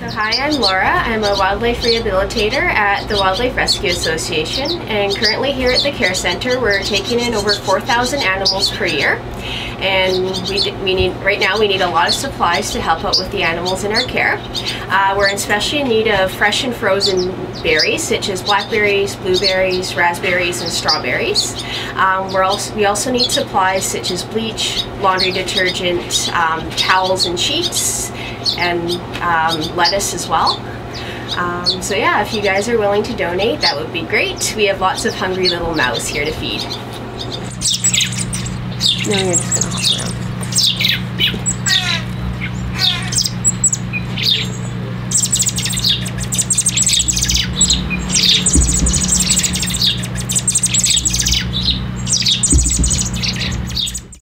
Hi, I'm Laura. I'm a wildlife rehabilitator at the Wildlife Rescue Association, and currently here at the Care Center we're taking in over 4,000 animals per year, and right now we need a lot of supplies to help out with the animals in our care. We're especially in need of fresh and frozen berries such as blackberries, blueberries, raspberries, and strawberries. We also need supplies such as bleach, laundry detergent, towels and sheets, and lettuce as well. So yeah, if you guys are willing to donate, that would be great. We have lots of hungry little mouths here to feed. No, you're just gonna